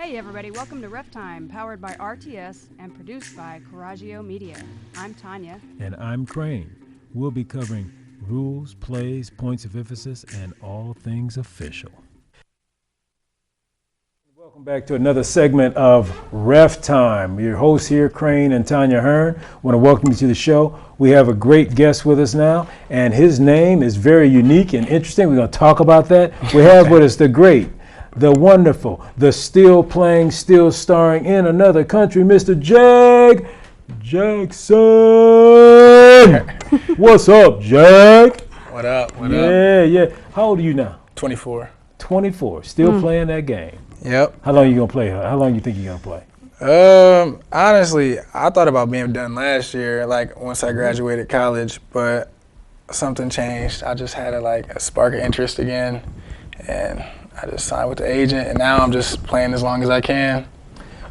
Hey everybody, welcome to RefTime, powered by RTS and produced by Coraggio Media. I'm Tanya. And I'm Crane. We'll be covering rules, plays, points of emphasis, and all things official. Welcome back to another segment of RefTime. Your hosts here, Crane and Tanya Hearn. I want to welcome you to the show. We have a great guest with us now, and his name is very unique and interesting. We're going to talk about that. We have with us the great, the wonderful, the still playing, still starring in another country, Mr. Jackson. What's up, Jag? What up? What up? Yeah. How old are you now? 24. 24. Still playing that game. Yep. How long you gonna play? How long you think you're gonna play? Honestly, I thought about being done last year, like once I graduated college, but something changed. I just had a spark of interest again, and I just signed with the agent, and now I'm just playing as long as I can.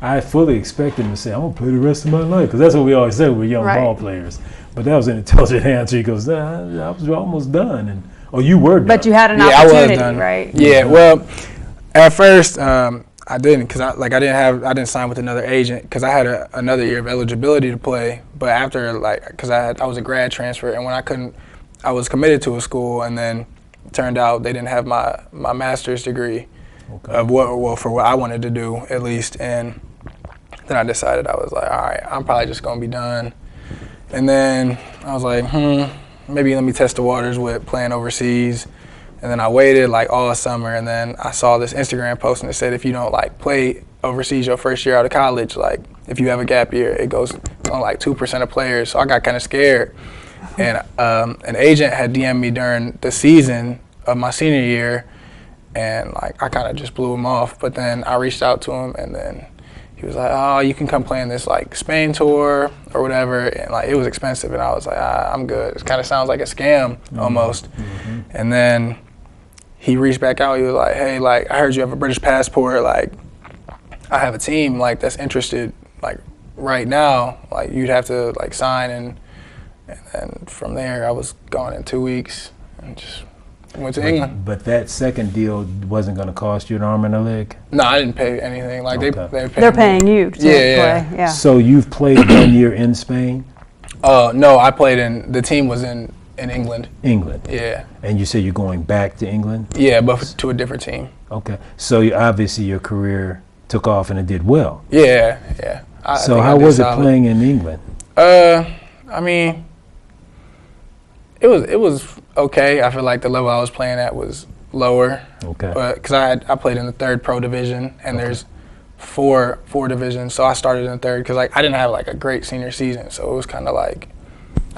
I fully expected him to say, I'm going to play the rest of my life, because that's what we always say when we're young ball players. But that was an intelligent answer. He goes, I was almost done. You were done. But you had an opportunity, I was done. right? Yeah, well, at first, I didn't, because I didn't sign with another agent, because I had another year of eligibility to play. But after, because I was a grad transfer, and when I was committed to a school, and then turned out they didn't have my master's degree of for what I wanted to do, at least. And then I decided, I was like, all right, I'm probably just going to be done. And then I was like, maybe let me test the waters with playing overseas. And then I waited all summer, and then I saw this Instagram post, and it said if you don't play overseas your first year out of college, if you have a gap year, it goes on 2% of players. So I got kind of scared. And an agent had DM'd me during the season of my senior year, and I kind of just blew him off. But then I reached out to him, and then he was like, oh, you can come play in this Spain tour or whatever. And it was expensive, and I was like, I'm good. It kind of sounds like a scam almost. Mm-hmm. And then he reached back out. He was like, hey, I heard you have a British passport. I have a team that's interested right now. You'd have to sign, and then from there I was gone in 2 weeks and just went to England. But that second deal wasn't going to cost you an arm and a leg? No, I didn't pay anything. They're paying you to play. Yeah. So you've played 1 year in Spain? No, I played the team was in England. England? Yeah. And you say you're going back to England? Yeah, but to a different team. Okay. So obviously your career took off and it did well. Yeah. So how was it playing in England? I mean, it was okay. I feel like the level I was playing at was lower. Okay. But because I played in the third pro division, and there's four divisions, so I started in the third because I didn't have a great senior season, so it was kind of I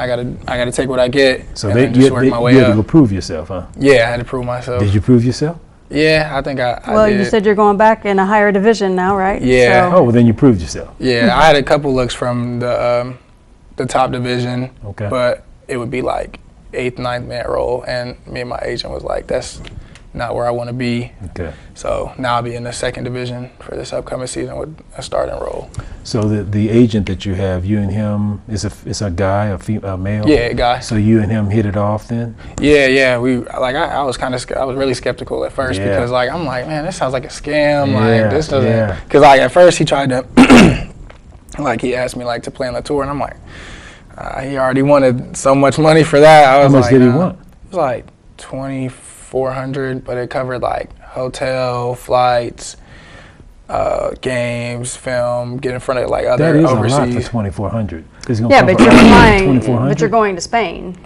gotta take what I get. So and then just work my way you had up. to go prove yourself, huh? Yeah, I had to prove myself. Did you prove yourself? Yeah, I think I Well, did. you said you're going back in a higher division now, right? Yeah. So. Oh, well then you proved yourself. Yeah, I had a couple looks from the top division, but it would be 8th, 9th man role, and me and my agent was like, that's not where I want to be. Okay. So now I'll be in the second division for this upcoming season with a starting role. So the agent that you have, you and him, is a guy, a male? Yeah, a guy. So you and him hit it off then? Yeah. We I was really skeptical at first because I'm like, man, this sounds like a scam. This doesn't, because at first he tried to he asked me to play on the tour, and I'm like, he already wanted so much money for that. I was How much did he want? It was $2,400, but it covered hotel, flights, games, film, get in front of other that is overseas. A lot for $2,400. Yeah, but you're flying. But you're going to Spain.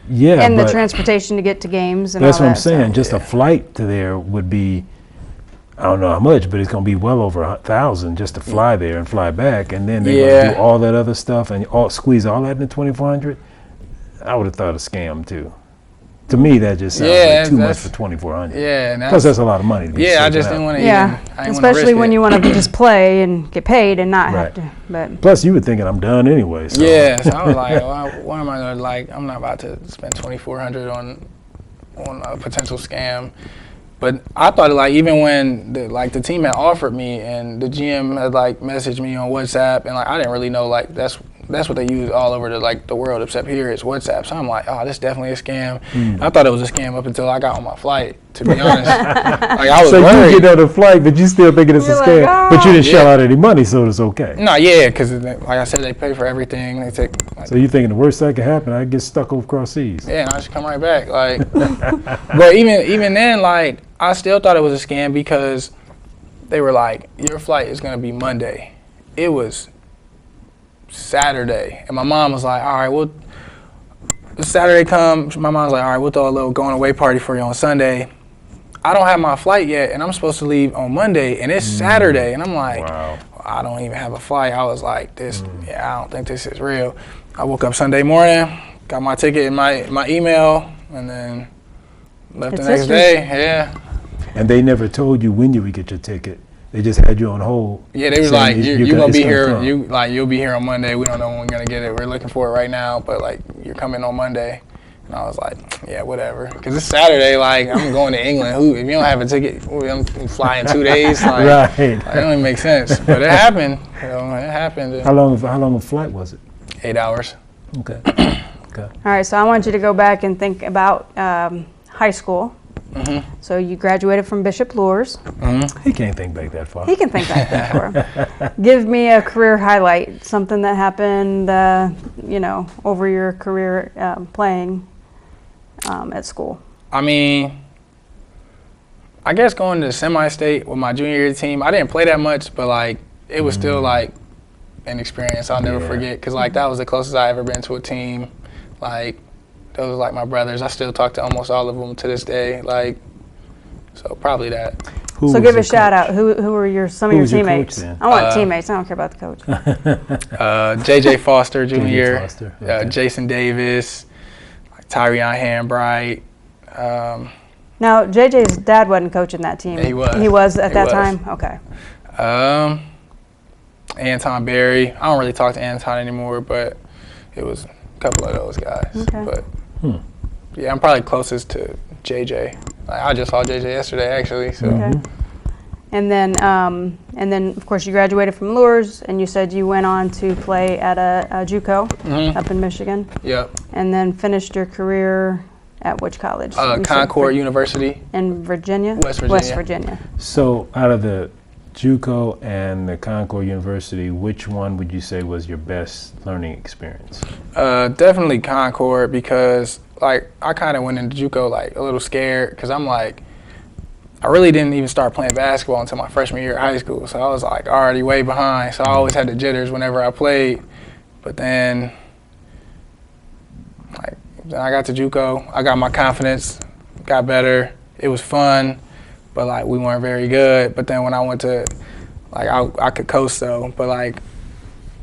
Yeah, and the transportation to get to games and that's all that. That's what I'm saying. Just a flight to there would be, I don't know how much, but it's going to be well over $1,000 just to fly there and fly back, and then they're going to do all that other stuff and squeeze all that into $2,400. I would have thought a scam too. To me, that just sounds too much for $2,400. Yeah, plus that's a lot of money to be. I just didn't want to. Especially when you want to just play and get paid and not have to. But plus, you were thinking I'm done anyway. So. Yeah, so I was like, why am I going to I'm not about to spend $2,400 on a potential scam. But I thought even when the team had offered me and the GM had messaged me on WhatsApp, and I didn't really know that's that's what they use all over the world, except here it's WhatsApp. So I'm like, oh, this is definitely a scam. I thought it was a scam up until I got on my flight, to be honest. Like, I was so worried. you get on the flight, but you still thinking it's a scam. Like, But you didn't shell out any money, so it's okay. No, yeah, because like I said, they pay for everything. They take. Like, So you thinking the worst that could happen, I get stuck across seas. yeah, and I just come right back. Like, but even then, like, I still thought it was a scam because they were like, your flight is gonna be Monday. It was Saturday, and my mom was like, all right, well, Saturday comes. My mom's like, all right, we'll throw a little going away party for you on Sunday. I don't have my flight yet, and I'm supposed to leave on Monday, and it's Saturday, and I'm like, Wow. I don't even have a flight. I was like, this, yeah, I don't think this is real. I woke up Sunday morning, got my ticket in my email, and then left It's the next history. day. Yeah. And they never told you when you would get your ticket. They just had you on hold. Yeah, they was saying like, you you're gonna it's be here. come. You'll be here on Monday. We don't know when we're gonna get it. We're looking for it right now, but like, you're coming on Monday. And I was like, yeah, whatever. Because it's Saturday. Like, I'm going to England. If you don't have a ticket, I'm flying 2 days. Like, Right. It don't even make sense. But it happened. You know, it happened. How long a flight was it? 8 hours. Okay. All right, so I want you to go back and think about high school. So you graduated from Bishop Luers. He can't think back that far. He can think back that far. Give me a career highlight, something that happened, over your career playing at school. I mean, I guess going to semi-state with my junior year team, I didn't play that much, but like, it was still like an experience I'll never forget. Cause like, that was the closest I ever been to a team. Like, those are like my brothers. I still talk to almost all of them to this day. Like, so probably that. Who So was give your a shout coach? out. Who were some of Who your was your coach teammates? then? I want teammates. I don't care about the coach. JJ Foster Jr., Foster, okay. Jason Davis, like Tyrion Handbright. Now, JJ's dad wasn't coaching that team. He was. He was at He that was. time? Okay. Anton Berry. I don't really talk to Anton anymore, but it was a couple of those guys. Okay. But yeah, I'm probably closest to JJ. Like, I just saw JJ yesterday, actually. So Okay. And then, of course, you graduated from Luers, and you said you went on to play at a JUCO up in Michigan, yep. and then finished your career at which college? You said Concord University. in Virginia? West Virginia. West Virginia. So out of the JUCO and the Concord University, which one would you say was your best learning experience? Definitely Concord, because like, I kind of went into JUCO like a little scared, because I'm like, I really didn't even start playing basketball until my freshman year of high school. So I was like already way behind. So I always had the jitters whenever I played. But then, like, then I got to JUCO. I got my confidence, got better. It was fun, but like, we weren't very good. But then when I went to, like, I could coast though. But like,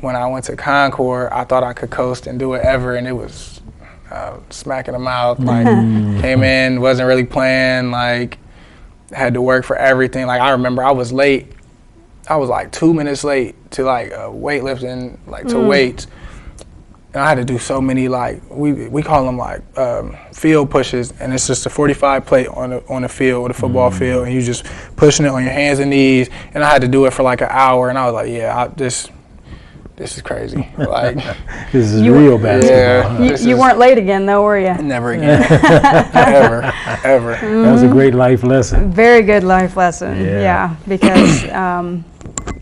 when I went to Concord, I thought I could coast and do it ever, and it was smack in the mouth. Like, came in, wasn't really playing, like, had to work for everything. Like, I remember I was late. I was like 2 minutes late to like weightlifting, like to weights. And I had to do so many, like, we call them like field pushes, and it's just a 45 plate on the field, with a football field, and you just pushing it on your hands and knees. And I had to do it for like an hour, and I was like, yeah, this is crazy. Like, This is You- real basketball. Yeah. huh? You, This you is- weren't late again, though, were you? never again. ever. That was a great life lesson. Very good life lesson. Yeah. Yeah, because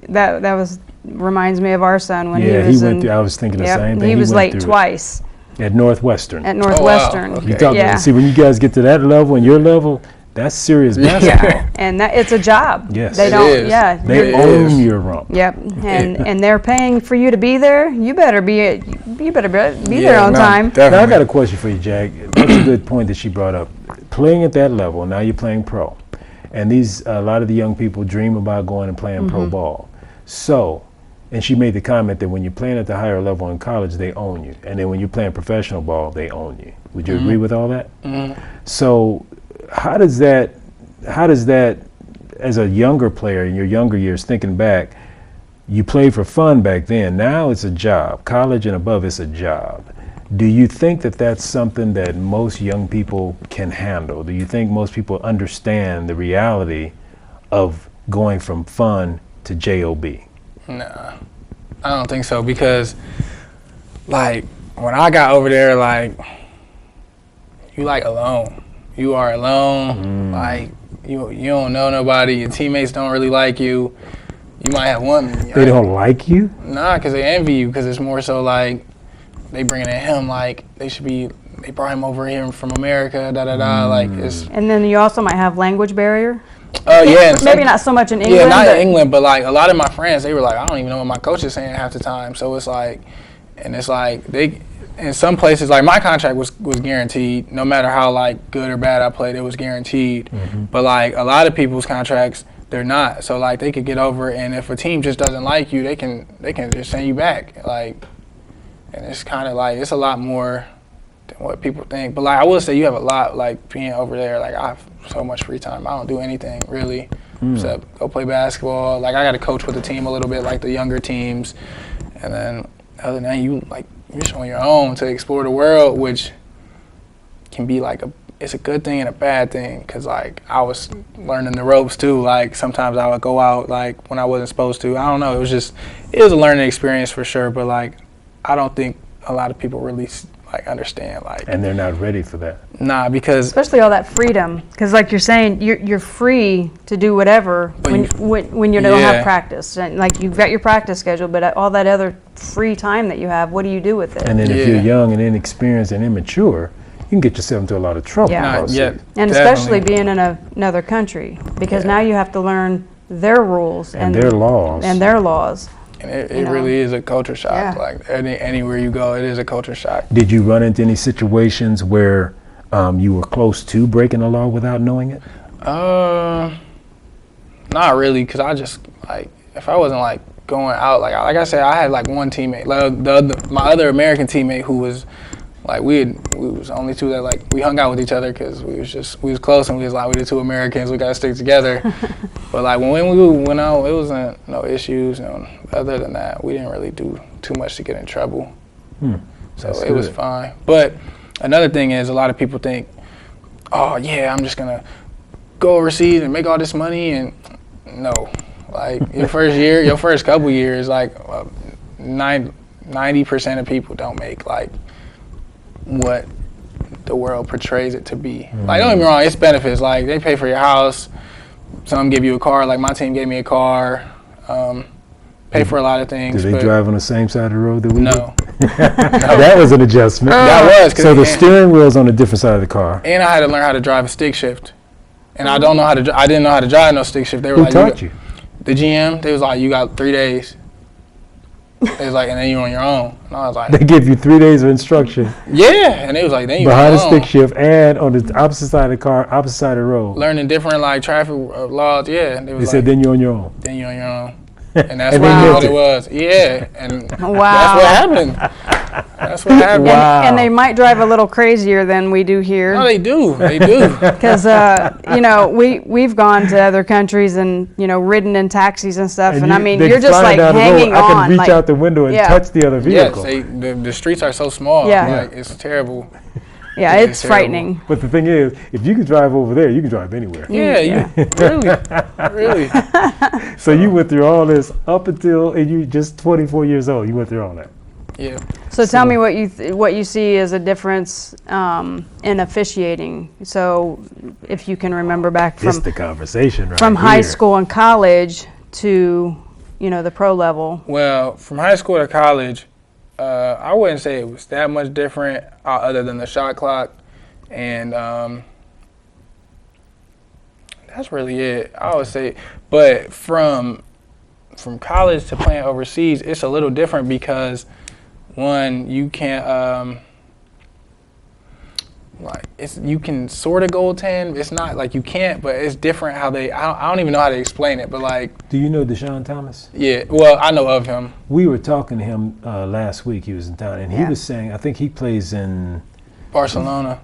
that reminds me of our son when Yeah, he was he went in. through, I was thinking the Yep, same thing. he was went late through it twice at Northwestern. at Northwestern. Okay. You talk, Yeah. see, when you guys get to that level and your level, that's serious basketball. Yeah, and it's a job. Yes. They It don't. is. Yeah, They It own is. your rump. Yep, and they're paying for you to be there. You better be there on time. Now, I Definitely. got a question for you, Jack. That's a good point that she brought up. Playing at that level, now you're playing pro. And a lot of the young people dream about going and playing pro ball. So, and she made the comment that when you're playing at the higher level in college, they own you. And then when you're playing professional ball, they own you. Would you agree with all that? So, how does that, as a younger player in your younger years, thinking back, you played for fun back then. Now it's a job. College and above, it's a job. Do you think that that's something that most young people can handle? Do you think most people understand the reality of going from fun to JOB? Nah, I don't think so, because like when I got over there, like you like alone. You are alone. Like you don't know nobody. Your teammates don't really like you. You might have one. They don't like you? Nah, because they envy you. Because it's more so like they bringing in him. Like they brought him over here from America. Da da da. Like it's. And then you also might have language barrier. Yeah. Maybe not so much in England. Yeah, not in England, but like a lot of my friends, they were like, I don't even know what my coach is saying half the time. So it's like, and it's like they. In some places, like my contract was guaranteed. No matter how like good or bad I played, it was guaranteed. But like a lot of people's contracts, they're not. So like they could get over it, and if a team just doesn't like you, they can just send you back. Like, and it's kind of like it's a lot more than what people think. But like I will say, you have a lot like being over there. Like I have so much free time. I don't do anything really except go play basketball. Like I got to coach with the team a little bit, like the younger teams, and then other than that, you're just on your own to explore the world, which can be like it's a good thing and a bad thing, because like I was learning the ropes too. Like sometimes I would go out like when I wasn't supposed to. I don't know. It was a learning experience for sure. But like I don't think a lot of people really like understand like. And they're not ready for that. Nah, because especially all that freedom, because like you're saying, you're free to do whatever when you don't have practice. And like you've got your practice schedule, but all that other free time that you have, what do you do with it? And then if you're young and inexperienced and immature, you can get yourself into a lot of trouble. Yeah. And definitely. especially being in another country, because now you have to learn their rules and their laws. And it really is a culture shock. Yeah. Like anywhere you go, it is a culture shock. Did you run into any situations where you were close to breaking the law without knowing it? Not really, because I just like if I wasn't like going out, like I said, I had like one teammate, like my other American teammate who was like we was only two that like we hung out with each other because we was close, and we was like we the two Americans, we gotta stick together. But like when we went out, it wasn't no issues. Other than that, we didn't really do too much to get in trouble. So it was fine. But another thing is a lot of people think, oh yeah, I'm just gonna go overseas and make all this money, and no, like your first couple years, like 90% of people don't make like what the world portrays it to be. Like don't get me wrong, it's benefits. Like they pay for your house, some give you a car. Like my team gave me a car. Pay for a lot of things. Do they drive on the same side of the road that we do? No. That was an adjustment. That was. So the steering wheel's on a different side of the car. And I had to learn how to drive a stick shift. And I didn't know how to drive no stick shift. They were Who like, taught you? The GM. They was like, you got 3 days. They was like, and then you're on your own. And I was like, they give you 3 days of instruction. Yeah, and they was like, then you're behind the stick shift and on the opposite side of the car, opposite side of the road. Learning different like traffic laws. Yeah, and they said, then you're on your own. Then you're on your own. And that's what it was. Yeah, and that's what happened. That's what happened. And they might drive a little crazier than we do here. No, they do. They do. Because we've gone to other countries and ridden in taxis and stuff, and I mean you're just like hanging on. I can reach out the window and touch the other vehicle. Yes, the streets are so small. Yeah, like, it's terrible. Yeah, it's frightening. But the thing is, if you can drive over there, you can drive anywhere. Yeah. Really. So you went through all this up until and you just 24 years old. You went through all that. Yeah. So tell me what you see as a difference in officiating. So if you can remember back from the conversation right from high here. school and college to the pro level. Well, from high school to college, I wouldn't say it was that much different other than the shot clock, and that's really it. I would say, but from college to playing overseas, it's a little different because one, you can't you can sort of goaltend. It's not like you can't, but it's different how they. I don't even know how to explain it, but like. Do you know Deshaun Thomas? Yeah, well, I know of him. We were talking to him last week. He was in town, and he was saying, I think he plays in Barcelona.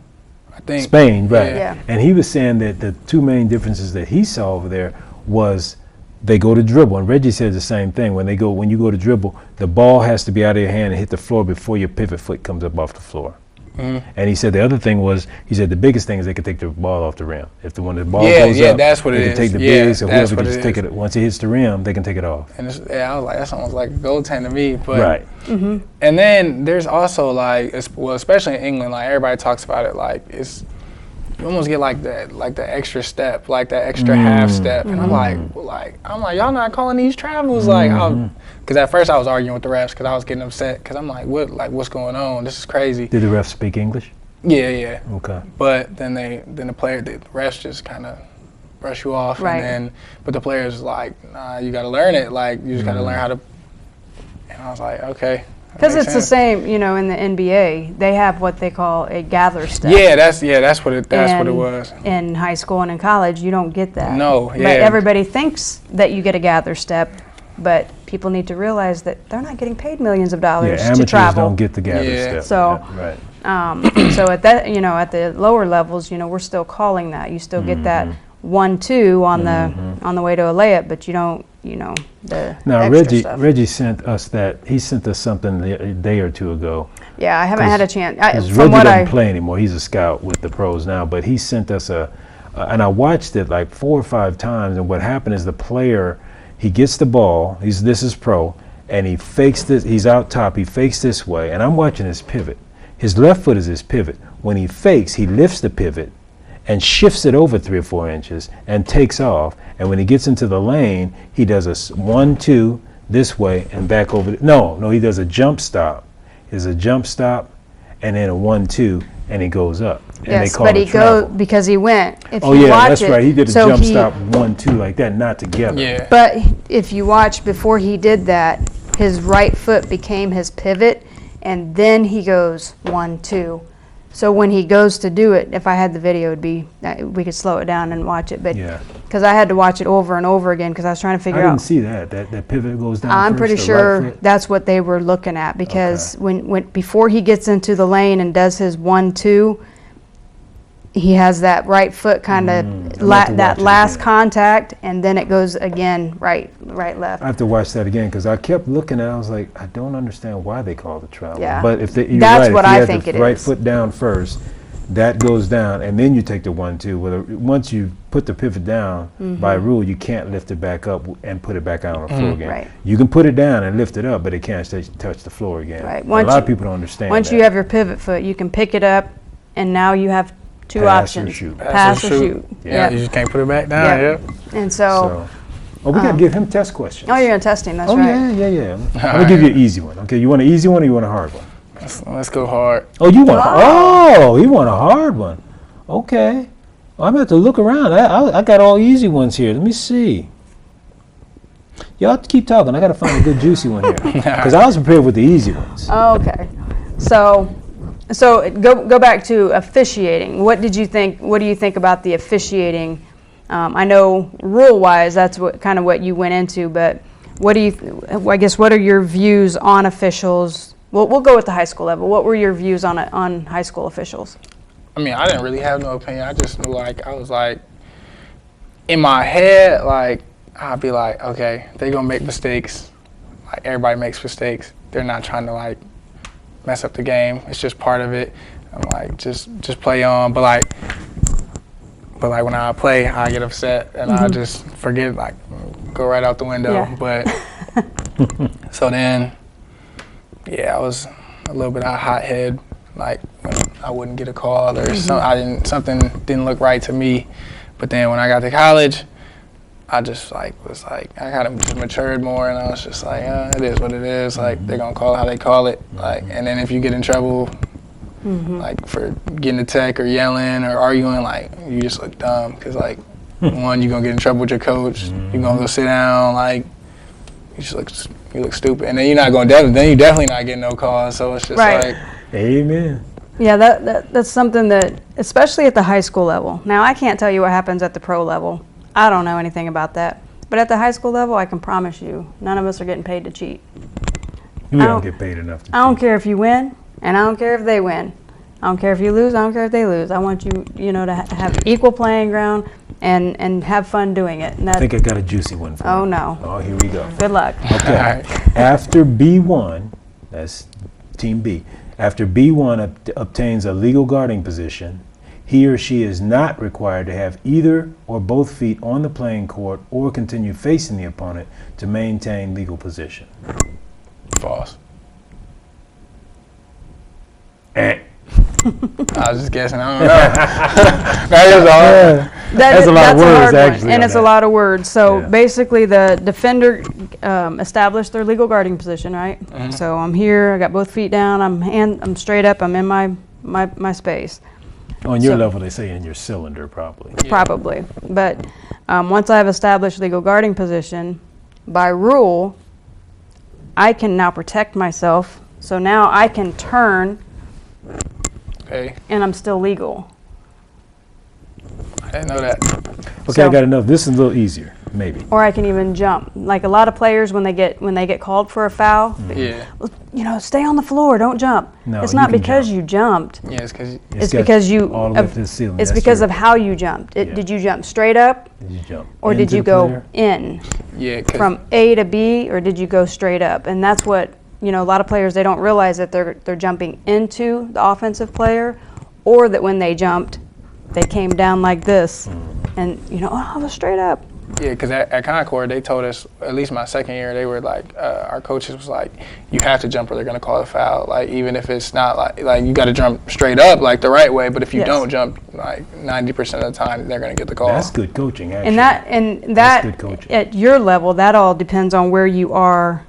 I think Spain, right? Yeah. And he was saying that the two main differences that he saw over there was they go to dribble, and Reggie said the same thing. When you go to dribble, the ball has to be out of your hand and hit the floor before your pivot foot comes up off the floor. And he said the other thing was, he said the biggest thing is they could take the ball off the rim. If the ball Yeah, goes yeah, up, that's what they it can is. take the Yeah, bigs, or that's whoever what can it just take is. it. Once it hits the rim, they can take it off. And I was like, that sounds like a goaltend to me. But Right. And then there's also like, well, especially in England, like everybody talks about it, like you almost get like the extra step, like that extra half step, and I'm like, y'all not calling these travels, because at first I was arguing with the refs because I was getting upset because I'm like, what's going on? This is crazy. Did the refs speak English? Yeah. Okay. But then the refs just kind of brush you off, Right. but the players like, nah, you got to learn it. Like you just got to learn how to. And I was like, okay. Because it's the same, in the NBA, they have what they call a gather step. Yeah, that's what it was. In high school and in college, you don't get that. No, yeah. But everybody thinks that you get a gather step, but people need to realize that they're not getting paid millions of dollars amateurs to travel. don't get the gather step. So, right. So at that, at the lower levels, we're still calling that. You still get that 1-2 on the way to a layup, but you don't, the Now extra stuff. Reggie sent us he sent us something a day or two ago. Yeah, I haven't had a chance. Reggie doesn't play anymore. He's a scout with the pros now, but he sent us and I watched it like 4 or 5 times, and what happened is the player, he gets the ball, this is pro, and he fakes this, he's out top, he fakes this way, and I'm watching his pivot. His left foot is his pivot. When he fakes, he lifts the pivot and shifts it over 3 or 4 inches and takes off. And when he gets into the lane, he does a 1-2 this way and back over. No, he does a jump stop. There's a jump stop and then a 1-2, and he goes up. And Yes, they call but it he travel. goes because he went. If Oh you yeah, watch that's it, right. He did a so jump stop 1-2 like that, not together. Yeah. But if you watch before he did that, his right foot became his pivot, and then he goes 1-2. So when he goes to do it, if I had the video, it'd be we could slow it down and watch it. But Yeah. because I had to watch it over and over again because I was trying to I figure didn't out. see that pivot goes down. I'm first, pretty the sure right foot. that's what they were looking at because when before he gets into the lane and does his 1-2, he has that right foot kind of that last again. contact, and then it goes again right left. I have to watch that again because I kept looking at it. I was like, I don't understand why they call it travel. Yeah. But if you're That's right, what if you I had think the it right is. foot down first, that goes down, and then you take the 1-2. Once you put the pivot down, by rule, you can't lift it back up and put it back out on the floor again. Right. You can put it down and lift it up, but it can't touch the floor again. Right. And a lot of people don't understand Once that. you have your pivot foot, you can pick it up, and now you have 2 Pass or options: shoot. pass or shoot. Yeah, you just can't put it back down. Yeah. Yeah. And so, we got to give him test questions. oh, you're gonna test him. That's Oh, right. yeah. I'm going to give you an easy one. Okay, you want an easy one or you want a hard one? Let's go hard. Oh, you want you want a hard one. Okay. Well, I'm going to have to look around. I got all easy ones here. Let me see. Y'all keep talking. I got to find a good juicy one here. Because I was prepared with the easy ones. Okay. So go back to officiating. What do you think about the officiating? I know rule-wise, that's what you went into, but what are your views on officials? We'll go with the high school level. What were your views on high school officials? I mean, I didn't really have no opinion. I just knew, I was like, in my head, I'd be like, okay, they're going to make mistakes. Like, everybody makes mistakes. They're not trying to, mess up the game. It's just part of it. I'm like, just play on. But when I play, I get upset, and I just forget, go right out the window. Yeah. But, so then, yeah, I was a little bit of a hothead. When I wouldn't get a call or something didn't look right to me. But then when I got to college, I just I kind of just matured more, and I was just like, it is what it is. They're gonna call it how they call it. And then if you get in trouble, for getting a tech or yelling or arguing, you just look dumb because one, you're gonna get in trouble with your coach. You're gonna go sit down. You look stupid, and then you're not gonna you definitely not getting no calls. So it's just Amen. Yeah, that's something that, especially at the high school level. Now, I can't tell you what happens at the pro level. I don't know anything about that. But at the high school level, I can promise you, none of us are getting paid to cheat. We don't get paid enough to I don't care if you win, and I don't care if they win. I don't care if you lose. I don't care if they lose. I want you, to have equal playing ground and have fun doing it. And I think I got a juicy one for you. Oh, no. Oh, here we go. Good luck. Okay. After B1, that's Team B. After B1 obtains a legal guarding position, he or she is not required to have either or both feet on the playing court or continue facing the opponent to maintain legal position. False. Eh. I was just guessing. I don't know. That is all. That's a lot of words, hard one, actually, and on it's that. a lot of words. So Yeah. basically, the defender established their legal guarding position, right? Mm-hmm. So I'm here. I got both feet down. I'm straight up. I'm in my space. On your So- level, they say in your cylinder, probably. Yeah. Probably. But once I have established legal guarding position, by rule, I can now protect myself. So now I can turn, Okay. and I'm still legal. I didn't know that. Okay, So- I got enough. This is a little easier, maybe. Or I can even jump. Like a lot of players, when they get called for a foul, Yeah. stay on the floor, don't jump. No, It's you not can because jump. you jumped. Yeah, it's because It's got because you all the way to the ceiling. It's That's because true. of how you jumped. Yeah. Did you jump straight up, Did you jump or did into you the go player? in yeah, 'cause from A to B, or did you go straight up? And that's what a lot of players, they don't realize that they're jumping into the offensive player, or that when they jumped, they came down like this, and I was straight up. Yeah, because at Concord, they told us, at least my second year, they were like, our coaches was like, you have to jump or they're going to call a foul. Like, even if it's not like you got to jump straight up, like the right way. But if you Yes. don't jump, like 90% of the time, they're going to get the call. That's good coaching, actually. And That's that good coaching. at your level, that all depends on where you are.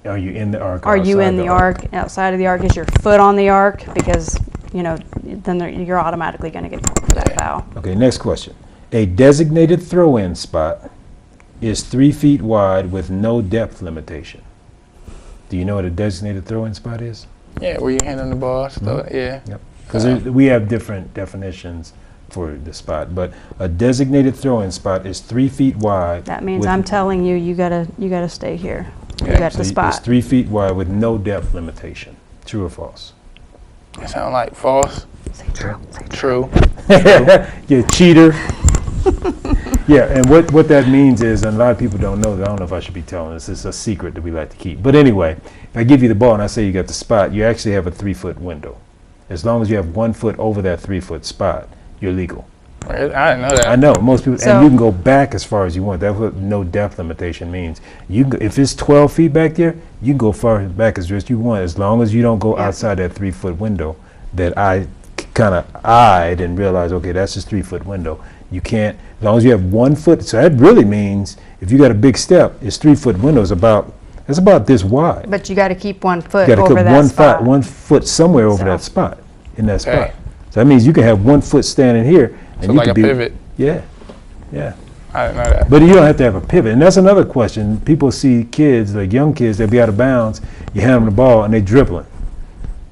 Are you in the arc? or Are you outside in the arc? Outside of the arc? Is your foot on the arc? Because then you're automatically going to get called for that foul. Okay, next question. A designated throw-in spot is 3 feet wide with no depth limitation. Do you know what a designated throw-in spot is? Yeah, where you handling the ball. So, yeah. Yep. Because we have different definitions for the spot, but a designated throw-in spot is 3 feet wide. That means with- I'm telling you, you gotta stay here. You Yeah, got so the It's spot. 3 feet wide with no depth limitation. True or false? It sound like false. Say true. Say True. You cheater. Yeah, and what that means is, and a lot of people don't know, I don't know if I should be telling this, it's a secret that we like to keep. But anyway, if I give you the ball and I say you got the spot, you actually have a 3-foot window. As long as you have 1 foot over that 3-foot spot, you're legal. I didn't know that. I know, most people, So- and you can go back as far as you want. That's what no depth limitation means. You can, if it's 12 feet back there, you can go far back as you want, as long as you don't go Yeah. outside that 3-foot window that I kind of eyed and realized, okay, that's his 3-foot window. You can't, as long as you have 1 foot, so that really means if you got a big step, it's 3-foot window is about this wide. But you got to keep 1 foot You got to over put that spot. 1 foot somewhere over So- that spot, in that spot. Okay. So that means you can have 1 foot standing here, and So you like could a be, pivot. Yeah, yeah. I didn't know that. But you don't have to have a pivot. And that's another question. People see kids, like young kids, they'll be out of bounds. You hand them the ball and they dribbling.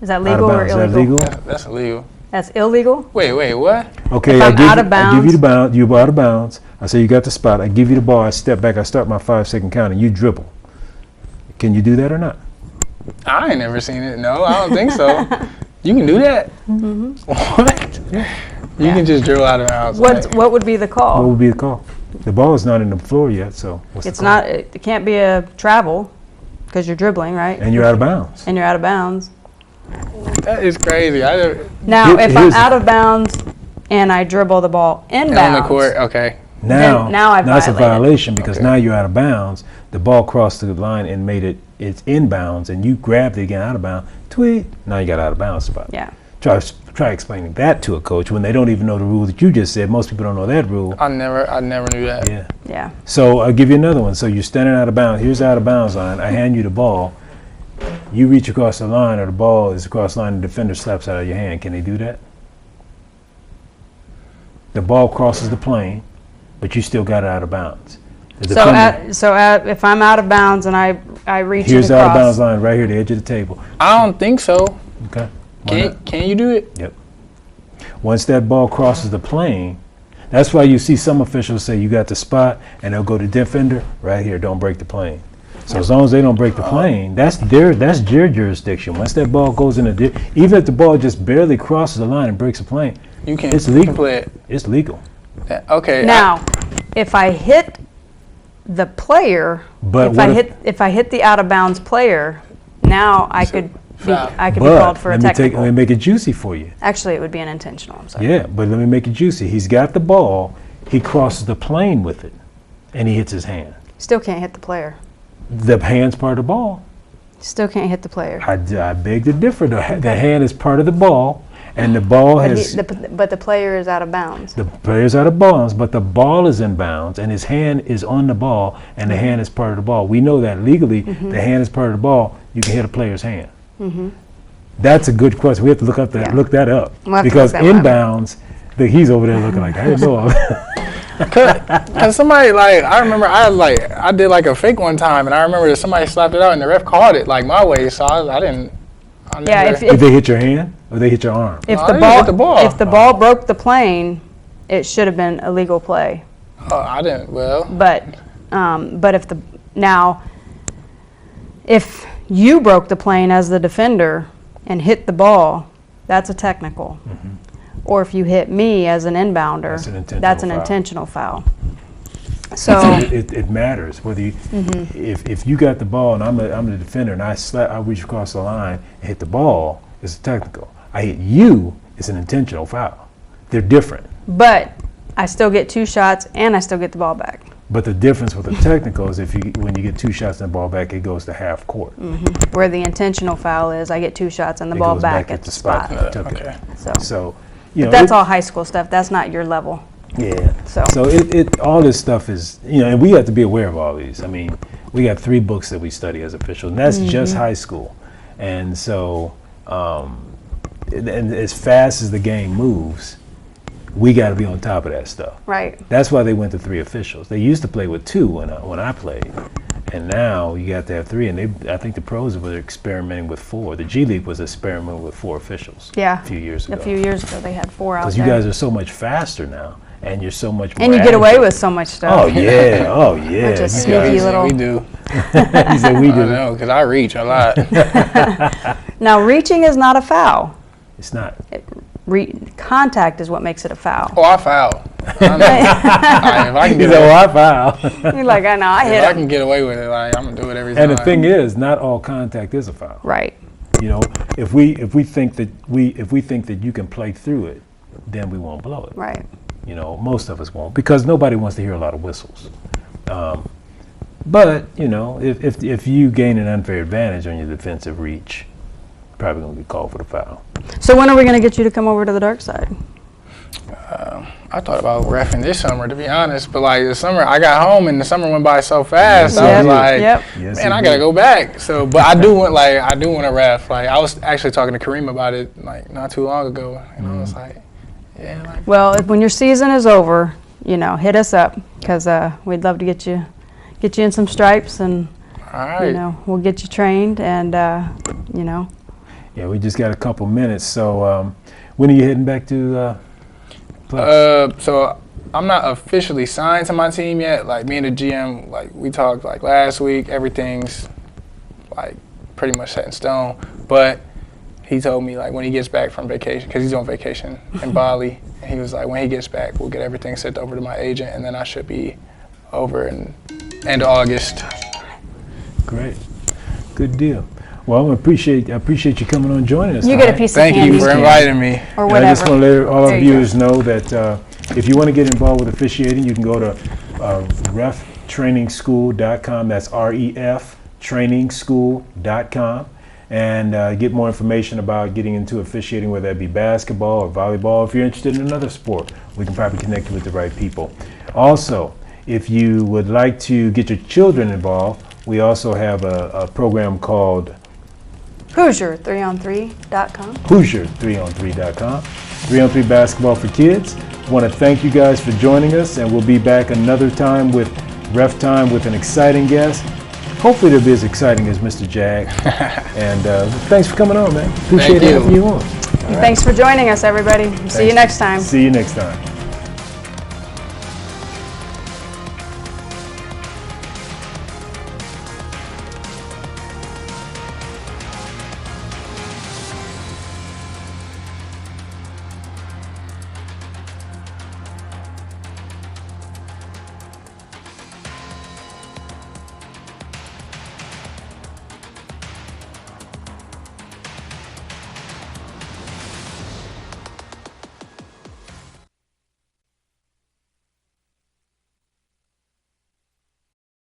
Is that Out of legal or bounds. Is illegal? that legal? That's illegal. That's illegal. Wait, what? Okay, If I'm out of I give you the bounds- bounds. You're out of bounds. I say you got the spot. I give you the ball. I step back. I start my 5-second count and you dribble. Can you do that or not? I ain't never seen it. No, I don't think so. You can do that? What? You can just dribble out of bounds. What would be the What call? would be the call? The ball is not in the floor yet, so what's It's the call? not. It can't be a travel because you're dribbling, right? And you're out of bounds. And you're out of bounds. That is crazy. Now, Here- if I'm here's- out of bounds and I dribble the ball inbounds, On the court, okay. Now I've it's a violated. violation because Okay. now you're out of bounds. The ball crossed the line and it's inbounds, and you grabbed it again out of bounds. Tweet. Now you got out of bounds spot. yeah. Try explaining that to a coach when they don't even know the rule that you just said. Most people don't know that rule. I never knew that. Yeah. Yeah. So I'll give you another one. So you're standing out of bounds. Here's the out of bounds line. I hand you the ball. You reach across the line, or the ball is across the line, and the defender slaps out of your hand. Can they do that? The ball crosses the plane, but you still got it out of bounds. The defender- If I'm out of bounds and I reach here's it the out of across, bounds line right here, the edge of the table. I don't think so. Okay. Why not? Can you do it? Yep. Once that ball crosses the plane, that's why you see some officials say you got the spot, and they'll go to defender right here. Don't break the plane. So as long as they don't break the plane, that's their jurisdiction. Once that ball goes in even if the ball just barely crosses the line and breaks the plane, You can. It's You legal. can play it. it's legal. Yeah, okay. now, if I hit the player, But if what I if- hit the out of bounds player, now I could Foul. I could be But called for a let technical. me make it juicy for you. Actually, it would be an intentional. I'm sorry. Yeah, but let me make it juicy. He's got the ball. He crosses the plane with it, and he hits his hand. Still can't hit the player. The hand's part of the ball. Still can't hit the player. I beg to differ. The hand is part of the ball, and the ball But, has. but the player is out of bounds. The player's out of bounds, but the ball is in bounds, and his hand is on the ball, and the hand is part of the ball. We know that legally, the hand is part of the ball. You can hit a player's hand. That's a good question. We have to look that up We'll have to because look that one up. inbounds, he's over there looking like I didn't know. Cause somebody I remember I did like a fake one time, and I remember that somebody slapped it out, and the ref called it like my way, so I didn't. I never, Yeah, Did they hit your hand or they hit your arm? If No, the I didn't ball, hit the ball. if the ball broke the plane, it should have been a legal play. I didn't. Well, But if you broke the plane as the defender and hit the ball, that's a technical. Or if you hit me as an inbounder, That's an intentional that's an foul. intentional foul. So It matters whether you, if you got the ball and I'm the defender and I reach across the line and hit the ball, it's a technical. I hit you, it's an intentional foul. They're different. but I still get 2 shots and I still get the ball back. But the difference with a technical is when you get 2 shots and the ball back, it goes to half court. Where the intentional foul is, I get 2 shots and the It ball goes back at the spot. that took it. okay. So, That's all high school stuff. That's not your level. Yeah. So- it all this stuff is, and we have to be aware of all these. I mean, we got 3 books that we study as officials, and that's just high school. And so, and as fast as the game moves, we got to be on top of that stuff. Right. That's why they went to 3 officials. They used to play with 2 when I played, and now you got to have 3. And I think the pros were experimenting with 4. The G League was experimenting with 4 officials. Yeah. A few years ago. A few years ago, they had 4 out Because there. you guys are so much faster now, and you're so much more. And you get away agile. with so much stuff. Oh yeah, oh yeah. Which is You guys- sneaky little- We do. He said we I do. know, because I reach a lot. Now, reaching is not a foul. It's not. Contact is what makes it a foul. Oh, I foul. I know. If I can He get said, away, "Well, I foul." You're like, I know, I if hit I him. can get away with it, like I'm gonna do it every time. And the thing is, not all contact is a foul. Right. You know, if we think that you can play through it, then we won't blow it. Right. You know, most of us won't because nobody wants to hear a lot of whistles. But if you gain an unfair advantage on your defensive reach, probably gonna get called for the foul. So when are we going to get you to come over to the dark side? I thought about reffing this summer, to be honest, but like the summer, I got home and the summer went by so fast. I was like, Yep. Yes, man, it I gotta did. go back. So, but I do want to ref. Like I was actually talking to Kareem about it like not too long ago, and I was like, yeah, like Well, when your season is over, hit us up because we'd love to get you in some stripes and all right. we'll get you trained and Yeah, we just got a couple minutes. So when are you heading back to? So I'm not officially signed to my team yet. Like me and the GM, like we talked like last week. Everything's like pretty much set in stone. But he told me like when he gets back from vacation, because he's on vacation in Bali, and he was like, when he gets back, we'll get everything sent over to my agent, and then I should be over in end of August. Great, good deal. Well, I appreciate you coming on and joining us. you get a tonight. piece Thank of candy you for inviting me. or And I just whatever. want to let all There our you go. viewers know that if you want to get involved with officiating, you can go to reftrainingschool.com. That's REF trainingschool.com and get more information about getting into officiating, whether that be basketball or volleyball. If you're interested in another sport, we can probably connect you with the right people. Also, if you would like to get your children involved, we also have a program called Hoosier3on3.com. Hoosier3on3.com. 3-on-3 basketball for kids. Want to thank you guys for joining us, and we'll be back another time with RefTime with an exciting guest. Hopefully they'll be as exciting as Mr. Jag. And thanks for coming on, man. Appreciate Thank you. having you on. Thanks for joining us, everybody. See you next time. See you next time.